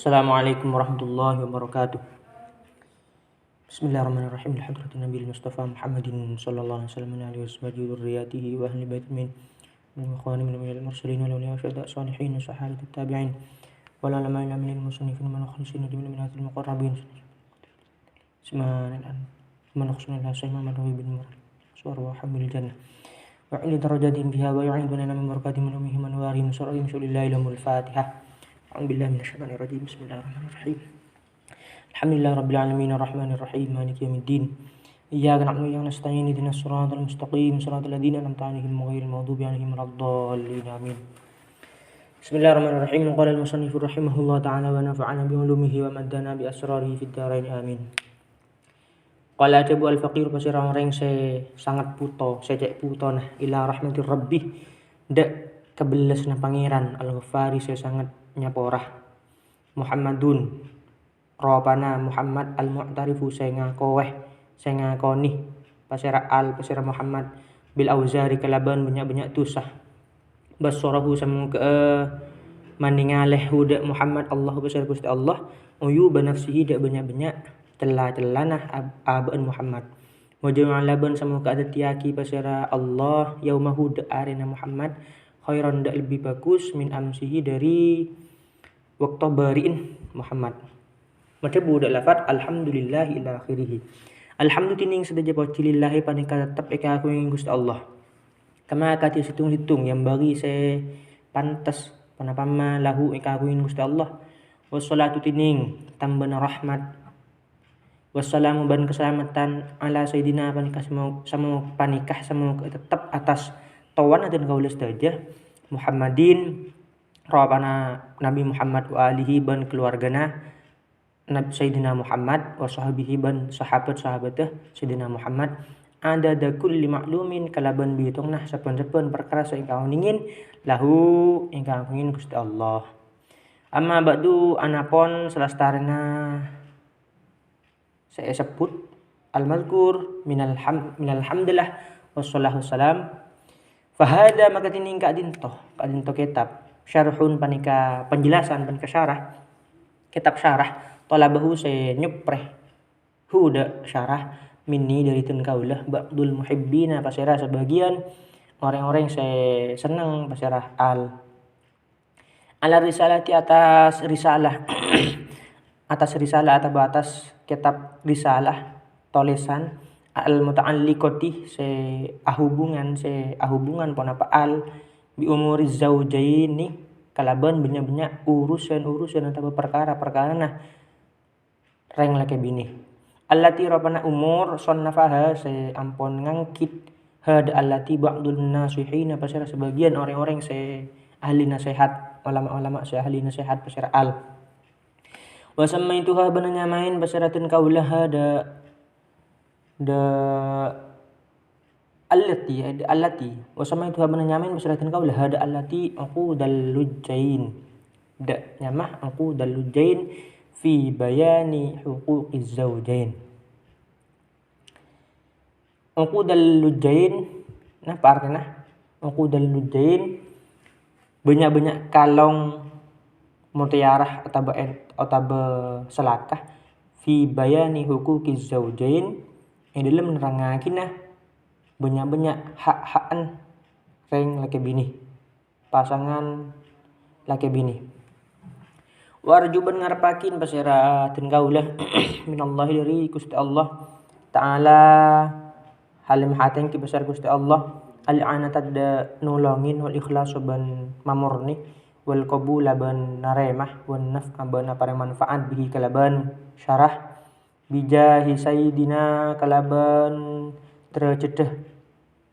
Assalamualaikum warahmatullahi wabarakatuh. Bismillahirrahmanirrahim. Hadratin Nabi Mustafa Muhammadin sallallahu alaihi wasallam alihi washabihi dzurriyyatihi wa ahli bait min ikhwani min al-mursalin wal awliya wa syuhada salihin wa sahabat tabi'in wal ulama min al-musannifin wa al-khalsin min al muqarrabin. Subhanallah. Manakhsunna la sayma madhu bin murad. Surah hamil jannah. Wa ili darajatin biha wa yu'iduna min barakatihim wa minhum anwarihim surah lillahi lahumul fatihah. A'udzubillahi minasyaitonir rajim. Bismillahirrahmanirrahim. Alhamdulillahi rabbil alamin arrahmanir rahim maliki yaumiddin. Iyyaka na'budu wa iyyaka nasta'in ihdinas siratal mustaqim siratal ladzina an'amta 'alaihim ghairil maghdubi 'alaihim waladdallin. Amin. Bismillahirrahmanirrahim. Qala al-musannif rahimahullah ta'ala wa nafa'ana bi 'ulumihi wa maddana bi asrarihi fid dharain amin. Qala tabu al-faqir pasira orang se sangat puto, secek puto nah ila rahmatir rabbih dak kebelas na pangeran al-Ghafari se sangat nyaporah Muhammadun ropana Muhammad al-mu'tarifu saya ngakoni pasira Muhammad bil auzari kalaban banyak tusah basarahu samu ke maningaleh huda Muhammad Allah pasira Gusti Allah uyu banafsihi dak banyak telah abaan Muhammad waja'al laban samu ke adatiaki pasira Allah yaumahu dak arena Muhammad khairan dak lebih bagus min amsihi dari waktu bariin Muhammad. Macam budak lafaz alhamdulillah ila akhirih. Alhamdulillah sedaja pocilillahi panika tetap eka aku yang Gusti Allah. Kama kati hitung yang bagi se pantas panapama lahu eka aku yang Gusti Allah. Wassalatu tining tambana rahmat. Wassalamu ban keselamatan ala sayyidina panika sama tetap atas tawana dan kaulah saja Muhammadin rawabana Nabi Muhammad wa alihi ban keluargana Nabi Sayyidina Muhammad wa sahabihi ban sahabat-sahabatah Sayyidina Muhammad ada da kulli maklumin kalaban bitung nah saben-saben perkara sing kau ningin lahu ingkang ingin Gusti Allah. Amma ba'du anapun selastarna saya sebut al-mazkur minal hamdillah wassalatu wassalam fahada maka tining kadinto kitab syarhun panika penjelasan panika syarah kitab syarah talabahu saya nyupreh huda syarah minni dari tun kaulah ba'dul muhibbina pasira sebagian orang-orang saya senang pasira ala risalati atas risalah atas risalah atau atas kitab risalah tulisan al muta'alliqati se ahubungan pon apa al bi umuri zaujaini kalaban banyak urusan atau perkara nah reng lake bini allati robana umur sonnafaha se ampon ngangkit had allati ba'dul nasihin pasira sebagian orang-orang se ahli nasihat ulama-ulama se ahli nasihat pasira al wa samaituha bananyamain pasiratin kaulaha da allati wa samaituha bananyamain pasiratin kaulaha da allati aku dallujain da nyamah aku dallujain fi bayani huquqiz zawjain. Uqudal lujain nah apa artinya? Uqudal lujain banyak kalong mutiarah atau selakah fi bayani huquqiz zawjain yang dalam menerangakin banyak hak-hakan reng laki bini pasangan laki bini. Warjuban ngarepakin pasira ten kaulah minallahi dari Gusti Allah taala halim haten ki besar Gusti Allah al-anata da nolongin wal ikhlas ban mamurni wal qabul ban naremah wan naf'a ban apa manfaat bihi kalaban syarah bijahi sayyidina kalaban tercedeh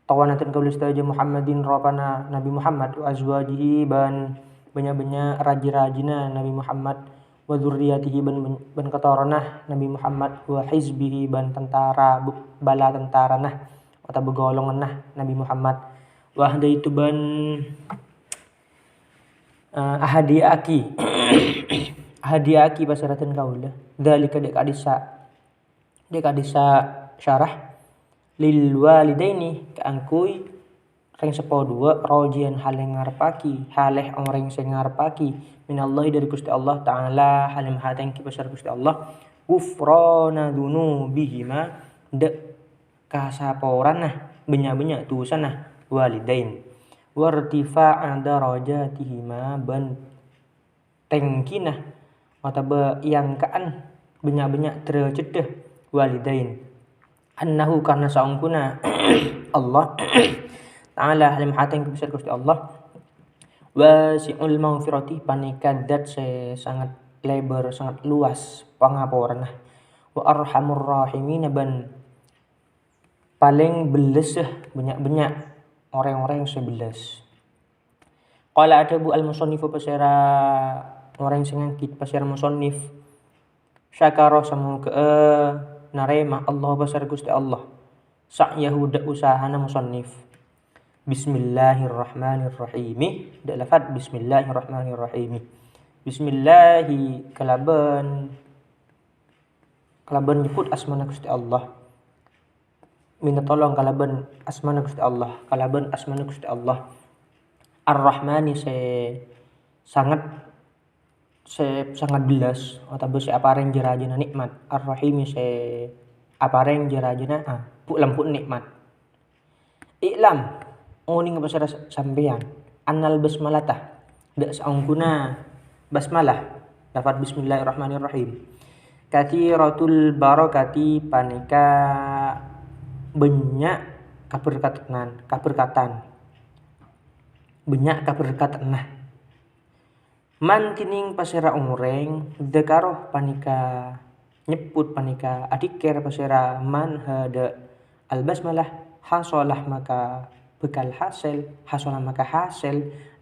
tawanaten kaulah saja Muhammadin robana Nabi Muhammad wa azwajihi ban banyak raji-rajina Nabi Muhammad wa dzurriyyatihi ban katoranah Nabi Muhammad wa hizbihi ban tentara bala tentarana atau begolongan Nabi Muhammad wa hadaitu ban ahadiaki pasaratan kaulah dzalika dek adisa syarah lil walidaini kaangkui Ring sepodua rojian haleng ngarepaki haleh orang sing ngarepaki minallahi dari Gusti Allah taala halim hateng ki besar Gusti Allah gufrana dzunubihima de kasaporan nah benya-benya dosa nah walidain wartifa'a darajatihima ban tengkinah atau yang kaan benya-benya derajat deh walidain annahu karena saungkuna Allah ta'ala halim hateng besar Gusti Allah wasi'ul maghfirati panikadat sangat lebar sangat luas pangapuran wa arhamur rahimin ban paling beles banyak-banyak orang-orang yang sebelas. Qala ada bu al-musannifu pasira orang sing ngangkit pasira musannif syakara samu ke narema Allah besar Gusti Allah sa'yahu da usahana musannif bismillahirrahmanirrahim da lafad bismillahirrahmanirrahim bismillahi kalaban nyebut asmana Gusti Allah minta tolong kalaban asmana Gusti Allah Ar-Rahmani sangat belas atau apareng jerajana nikmat Ar-Rahimi apareng jerajana lampun nikmat iklam nguning pasara sampeyan annal basmalatah dak saungkuna basmalah lafaz bismillahirrahmanirrahim katsiratul barakati panika banyak keberkatan nah man tining pasera umureng dekaroh panika nyebut panika adikir pasera man hada al basmalah hasolah maka bekal hasil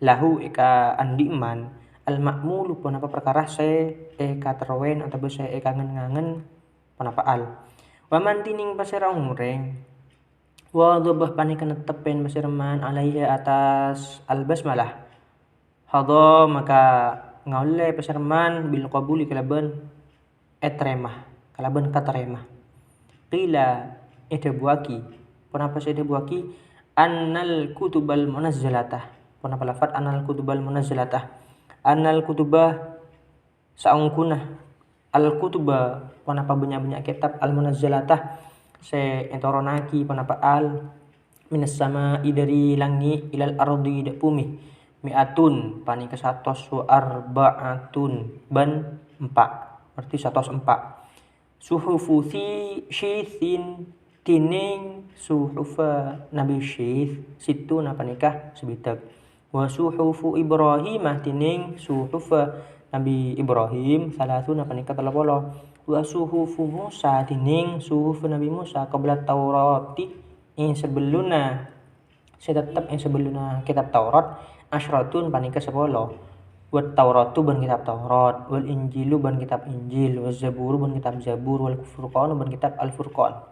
lahu eka andiman al makmulu pun apa perkara eka terwen atau eka ngangen panapa al waman tining pasera umureng wa dhabah panika netepen pasirman alaihi atas al basmalah hadha maka ngaule pasirman bil qabuli kalaban katremah qila buaki panapa buaki annal kutubal munazzalatah panapa lafat annal kutubal munazzalatah annal kutubah saungkunah al kutubah panapa banyak kitab al munazzalatah entoronaki panapa al minas sama'i dari langit ilal ardi dak bumi mi'atun panika 104 ban 4 berarti 104 suhufu syithin tining suhufa nabi syith situ napa nikah sebitak wa suhufu ibrahimah tining suhufa nabi Ibrahim salatu napa nikah 30 wa suhufu Musa tining suhuf Nabi Musa qabla Taurati yang sebelumna kitab Taurat asyratun panika 10 wa Tauratu ban kitab Taurat wal Injilu ban kitab Injil wa Zaburu ban kitab Zabur wal Furqan ban kitab Al Furqan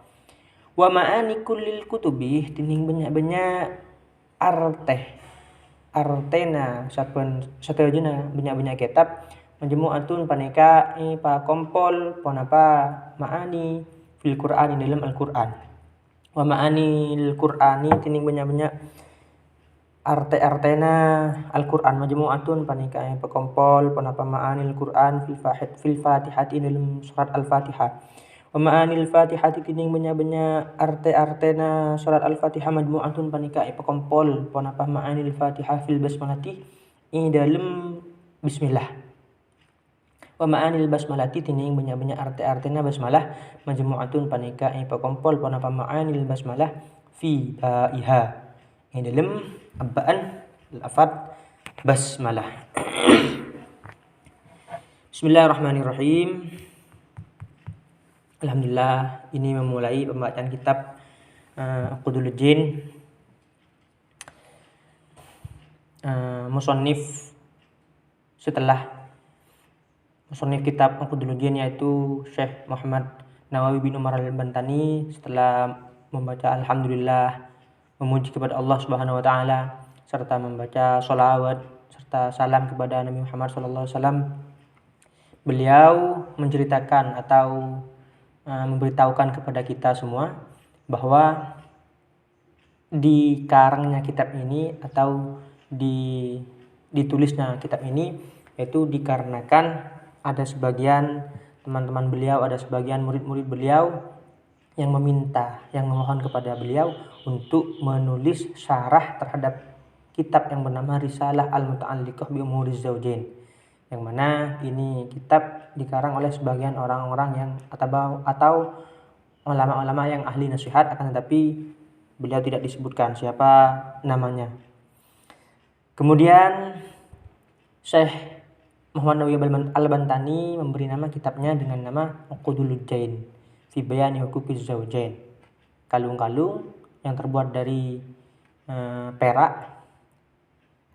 wa ma'ani kullil kutubi tining banyak artena saben satajana banyak kitab majmu'atun panika pa kompol ponapa ma'ani fil Qur'an dalam Al-Qur'an wa ma'anil Qur'ani tining banyak artena Al-Qur'an majmu'atun panika pa kompol ponapa ma'anil Qur'an fil Fatihati dalam surat Al-Fatihah wa ma'anil Fatihati tining banyak artena surat Al-Fatihah majmu'atun panika pa kompol ponapa ma'anil Fatihah fil basmalati dalam bismillah wa ma'anil basmalati tining banyak arti-artina basmalah majmu'atun panika pa kompol panapa ma'anil basmalah fi baiha dalam abbaan lafaz basmalah. Bismillahirrahmanirrahim. Alhamdulillah ini memulai pembacaan kitab Uqudul Jin musannif setelah musannif kitab Uqudul Jin yaitu Syekh Muhammad Nawawi bin Umar Al-Bantani setelah membaca alhamdulillah memuji kepada Allah Subhanahu wa taala serta membaca sholawat serta salam kepada Nabi Muhammad sallallahu alaihi wasallam beliau menceritakan atau memberitahukan kepada kita semua bahwa dikarangnya kitab ini atau ditulisnya kitab ini yaitu dikarenakan ada sebagian teman-teman beliau, ada sebagian murid-murid beliau yang memohon kepada beliau untuk menulis syarah terhadap kitab yang bernama Risalah Al-Muta'alliqah bi Umuriz Zawjain, yang mana ini kitab dikarang oleh sebagian orang-orang yang atau ulama-ulama yang ahli nasihat, akan tetapi beliau tidak disebutkan siapa namanya. Kemudian Syekh Muhammad Nawawi Al-Bantani memberi nama kitabnya dengan nama Uqudul Jain fi Bayani Huquqiz Zawjain, kalung-kalung yang terbuat dari perak.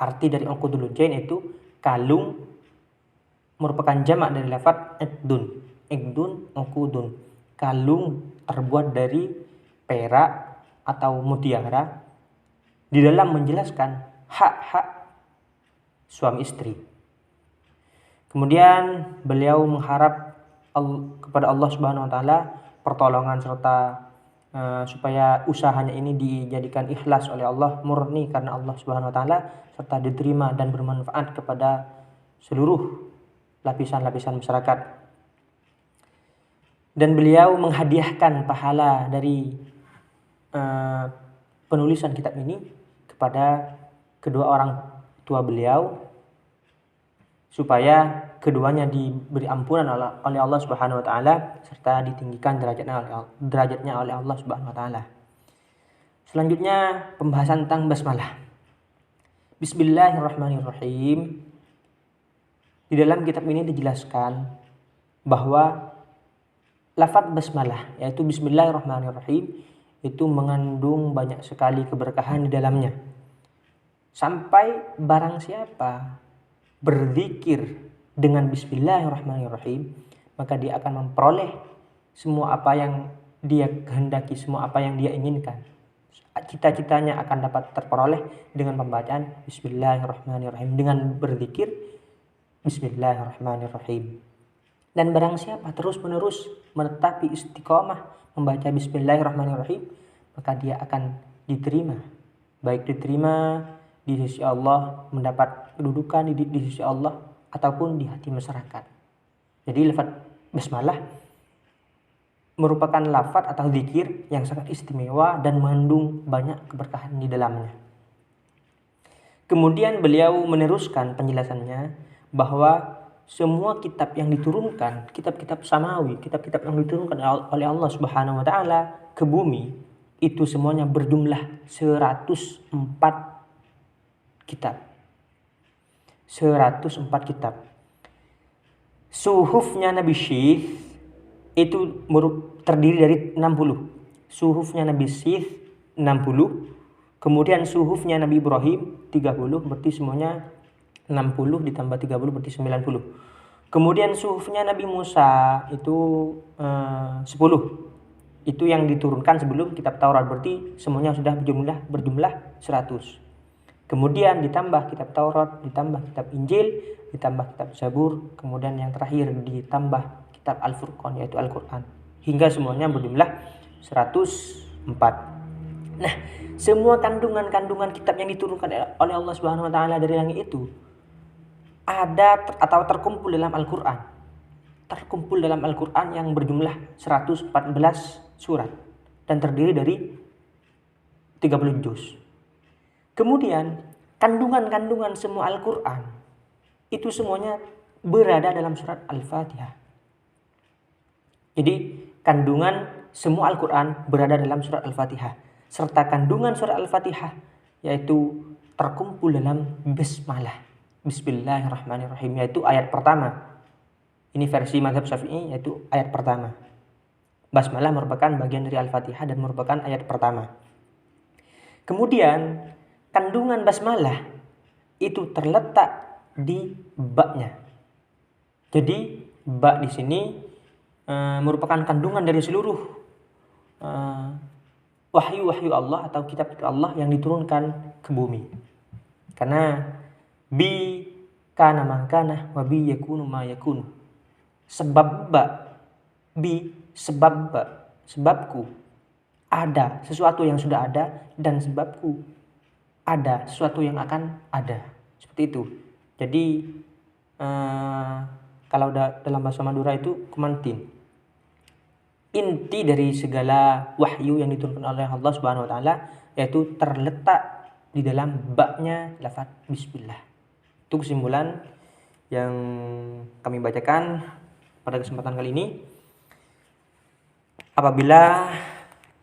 Arti dari Uqudul Jain itu kalung, merupakan jamak dari lafaz iqdun uqudun, kalung terbuat dari perak atau mutiara, di dalam menjelaskan hak-hak suami istri. Kemudian beliau mengharap kepada Allah Subhanahu wa taala pertolongan serta supaya usahanya ini dijadikan ikhlas oleh Allah, murni karena Allah Subhanahu wa taala, serta diterima dan bermanfaat kepada seluruh lapisan-lapisan masyarakat. Dan beliau menghadiahkan pahala dari penulisan kitab ini kepada kedua orang tua beliau, supaya keduanya diberi ampunan oleh Allah Subhanahu wa taala serta ditinggikan derajatnya oleh Allah Subhanahu wa taala. Selanjutnya pembahasan tentang basmalah. Bismillahirrahmanirrahim. Di dalam kitab ini dijelaskan bahwa lafaz basmalah, yaitu bismillahirrahmanirrahim, itu mengandung banyak sekali keberkahan di dalamnya. Sampai barang siapa berzikir dengan bismillahirrahmanirrahim, maka dia akan memperoleh semua apa yang dia kehendaki, semua apa yang dia inginkan. Cita-citanya akan dapat terperoleh dengan pembacaan bismillahirrahmanirrahim, dengan berzikir bismillahirrahmanirrahim. Dan barang siapa terus-menerus menetapi istiqomah membaca bismillahirrahmanirrahim, maka dia akan diterima, baik diterima di sisi Allah, mendapat kedudukan di sisi Allah, ataupun di hati masyarakat. Jadi lafaz basmalah merupakan lafaz atau zikir yang sangat istimewa dan mengandung banyak keberkahan di dalamnya. Kemudian beliau meneruskan penjelasannya bahwa semua kitab yang diturunkan, kitab-kitab samawi, kitab-kitab yang diturunkan oleh Allah Subhanahu wa taala ke bumi, itu semuanya berjumlah 104 kitab. 104 kitab. Suhufnya Nabi Syekh itu terdiri dari 60. Suhufnya Nabi Syekh 60. Kemudian suhufnya Nabi Ibrahim 30, berarti semuanya 60 ditambah 30 berarti 90. Kemudian suhufnya Nabi Musa itu 10. Itu yang diturunkan sebelum kitab Taurat, berarti semuanya sudah berjumlah 100. Kemudian ditambah kitab Taurat, ditambah kitab Injil, ditambah kitab Zabur, kemudian yang terakhir ditambah kitab Al-Furqan yaitu Al-Qur'an, hingga semuanya berjumlah 104. Nah, semua kandungan-kandungan kitab yang diturunkan oleh Allah Subhanahu wa taala dari langit itu ada atau terkumpul dalam Al-Qur'an. Terkumpul dalam Al-Qur'an yang berjumlah 114 surat dan terdiri dari 30 juz. Kemudian kandungan-kandungan semua Al-Qur'an itu semuanya berada dalam surat Al-Fatihah. Jadi kandungan semua Al-Qur'an berada dalam surat Al-Fatihah, serta kandungan surat Al-Fatihah yaitu terkumpul dalam basmalah, Bismillahirrahmanirrahim, yaitu ayat pertama. Ini versi mazhab Syafi'i, yaitu ayat pertama. Basmalah merupakan bagian dari Al-Fatihah dan merupakan ayat pertama. Kemudian kandungan basmalah itu terletak di ba-nya. Jadi ba di sini merupakan kandungan dari seluruh wahyu-wahyu Allah atau kitab Allah yang diturunkan ke bumi. Karena bi kana ma kana wa bi yakunu ma yakunu. Sebab ba, bi sebab ba, sebabku, ada sesuatu yang sudah ada dan sebabku ada sesuatu yang akan ada. Seperti itu. Jadi kalau dalam bahasa Madura itu kumantin. Inti dari segala wahyu yang diturunkan oleh Allah Subhanahu wa taala yaitu terletak di dalam baknya lafaz bismillah. Itu kesimpulan yang kami bacakan pada kesempatan kali ini. Apabila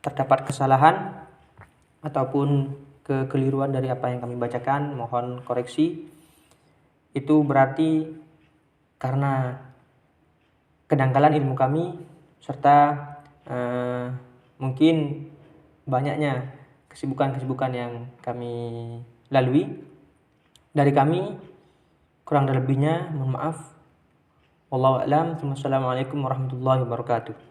terdapat kesalahan ataupun kekeliruan dari apa yang kami bacakan, mohon koreksi. Itu berarti karena kedangkalan ilmu kami serta mungkin banyaknya kesibukan-kesibukan yang kami lalui. Dari kami kurang dan lebihnya mohon maaf. Wallahu a'lam. Wassalamualaikum warahmatullahi wabarakatuh.